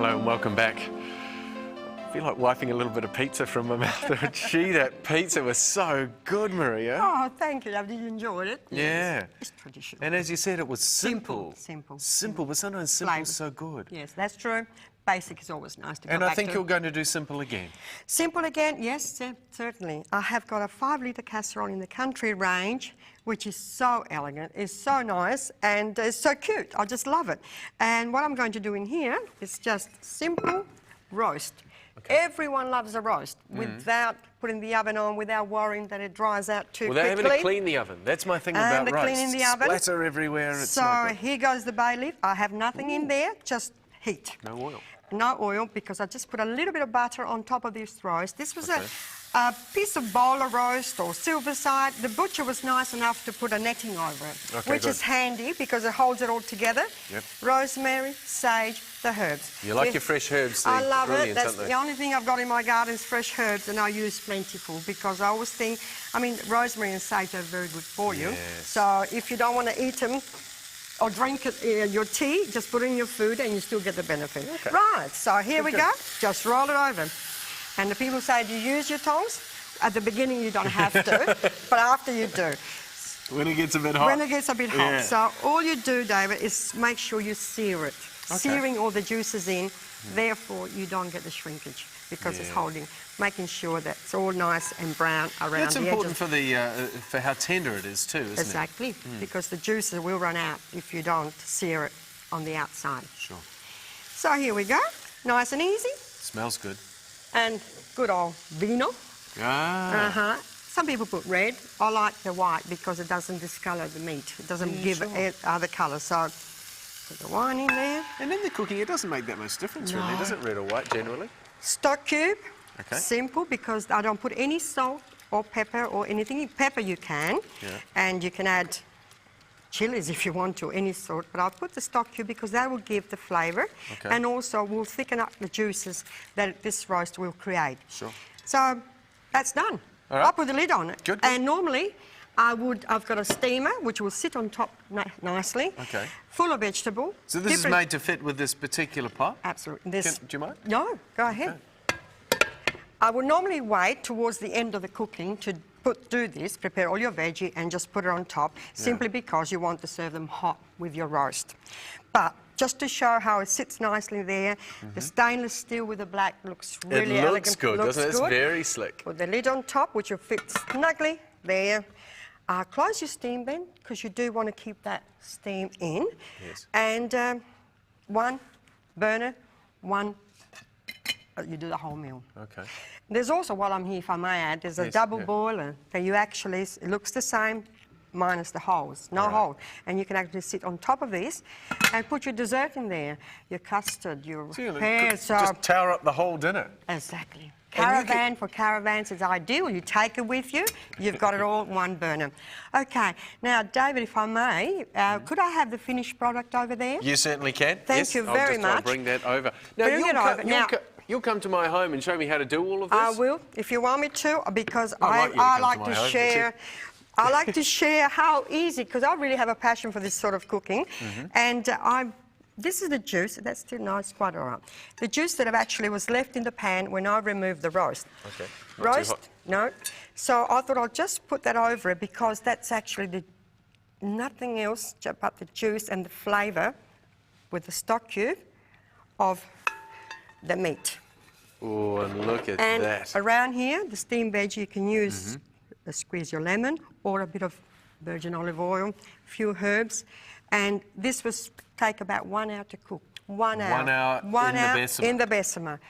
Hello and welcome back. I feel like wiping a little bit of pizza from my mouth. Gee, that pizza was so good, Maria. Oh, thank you. Did you enjoy it? Yeah. Yes. It's traditional. And as you said, it was simple. Simple, but sometimes simple is so good. Yes, that's true. Basic is always nice to go And back I think to. you're going to do simple again. Simple again, yes, certainly. I have got a 5-litre casserole in the country range, which is so elegant, is so nice, and is so cute. I just love it. And what I'm going to do in here is just simple roast. Okay. Everyone loves a roast without putting the oven on, without worrying that it dries out too quickly. Without having to clean the oven. That's my thing about roast. Cleaning the oven. Splatter everywhere. It's so here goes the bay leaf. I have nothing in there, just heat. No oil. No oil, because I just put a little bit of butter on top of this roast. This was a piece of bowler roast or silver side. The butcher was nice enough to put a netting over it, which is handy because it holds it all together. Yep. Rosemary, sage, the herbs. You like your fresh herbs? I love it. That's the only thing I've got in my garden is fresh herbs, and I use plentiful because I always think, I mean, rosemary and sage are very good for you. So if you don't want to eat them, or drink it, your tea, just put it in your food and you still get the benefit. Okay. Right, so here we go. Just roll it over. And the people say, do you use your tongs? At the beginning you don't have to, but after you do. When it gets a bit hot. When it gets a bit hot. So all you do, David, is make sure you sear it. Searing all the juices in, therefore you don't get the shrinkage because it's holding, making sure that it's all nice and brown around the edges. That's important for the for how tender it is too, isn't it? Exactly, because the juices will run out if you don't sear it on the outside. Sure. So here we go, nice and easy. Smells good. And good old vino. Ah. Some people put red. I like the white because it doesn't discolour the meat. It doesn't give other colour. So put the wine in there. And in the cooking, it doesn't make that much difference, really, does it? Red or white, generally. Stock cube. Simple, because I don't put any salt or pepper or anything. Pepper you can, and you can add chilies if you want to, any sort, but I'll put the stock cube because that will give the flavour and also will thicken up the juices that this roast will create. Sure. So that's done. All right. I'll put the lid on it. Good. And normally I've got a steamer which will sit on top nicely, full of vegetable. So this is made to fit with this particular pot? Absolutely. Do you mind? No, go ahead. Okay. I would normally wait towards the end of the cooking to do this, prepare all your veggie and just put it on top, simply because you want to serve them hot with your roast. But just to show how it sits nicely there, the stainless steel with the black looks really elegant. It looks good, doesn't it? It's very slick. With the lid on top, which will fit snugly there. Close your steam then, because you do want to keep that steam in. Yes. And one burner, one you do the whole meal. Okay. There's also, while I'm here, if I may add, there's a double boiler that you actually, it looks the same, minus the holes, no hole. And you can actually sit on top of this and put your dessert in there, your custard, your pears. Just tower up the whole dinner. Exactly. Caravan for caravans is ideal. You take it with you, you've got it all in one burner. Okay, now David, if I may, could I have the finished product over there? You certainly can. Thank you very much. I'll bring that over. Now, you'll come to my home and show me how to do all of this? I will, if you want me to, because I like to share. I like to share how easy, because I really have a passion for this sort of cooking, and this is the juice. That's still nice, quite all right. The juice that actually was left in the pan when I removed the roast. Okay. Roast? No. So I thought I'll just put that over it because that's actually nothing else but the juice and the flavour with the stock cube of the meat. Oh, and look at that. And around here, the steamed veggie, you can use squeeze your lemon or a bit of virgin olive oil, a few herbs, and this was take about 1 hour to cook. 1 hour. 1 hour in the Bessemer.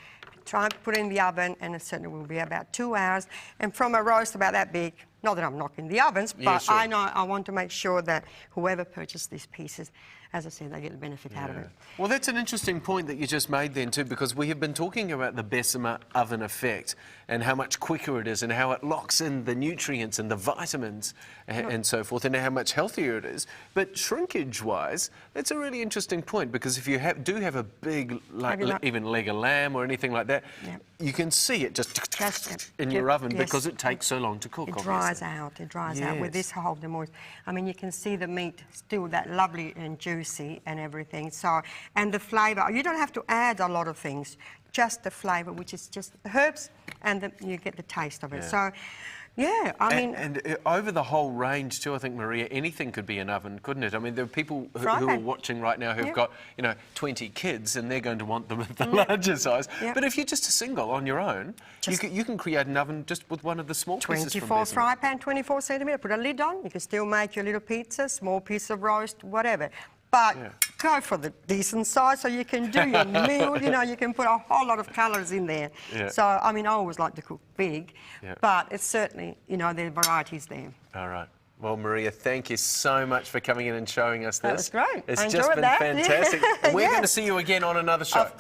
Try and put it in the oven, and it certainly will be about 2 hours. And from a roast about that big, not that I'm knocking the ovens, but I know I want to make sure that whoever purchased these pieces, as I said, they get the benefit out of it. Well, that's an interesting point that you just made then too, because we have been talking about the Bessemer oven effect and how much quicker it is and how it locks in the nutrients and the vitamins and so forth, and how much healthier it is. But shrinkage-wise, that's a really interesting point, because if you do have a big, even leg of lamb or anything like that, you can see it just in your oven because it takes so long to cook. It dries out. It dries out with this hold the moist. I mean, you can see the meat still that lovely and juicy. juicy and everything. So, and the flavour, you don't have to add a lot of things, just the flavour, which is just herbs, and you get the taste of it. Yeah. So, yeah, I mean... And over the whole range too, I think, Maria, anything could be an oven, couldn't it? I mean, there are people who are watching right now who've got, 20 kids, and they're going to want them at the larger size. But if you're just a single on your own, you can create an oven just with one of the small pieces from 24 Bessemer. fry pan, 24 centimetre, put a lid on, you can still make your little pizza, small piece of roast, whatever. But go for the decent size so you can do your meal, you can put a whole lot of calories in there. So, I mean, I always like to cook big, but it's certainly, there are varieties there. All right. Well, Maria, thank you so much for coming in and showing us this. That was great. It's I just been fantastic. Yeah. We're going to see you again on another show. Of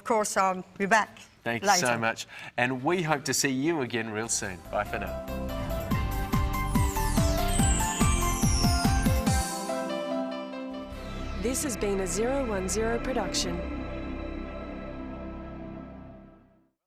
course, I'll be back Thank later. you so much. And we hope to see you again real soon. Bye for now. This has been a 010 production.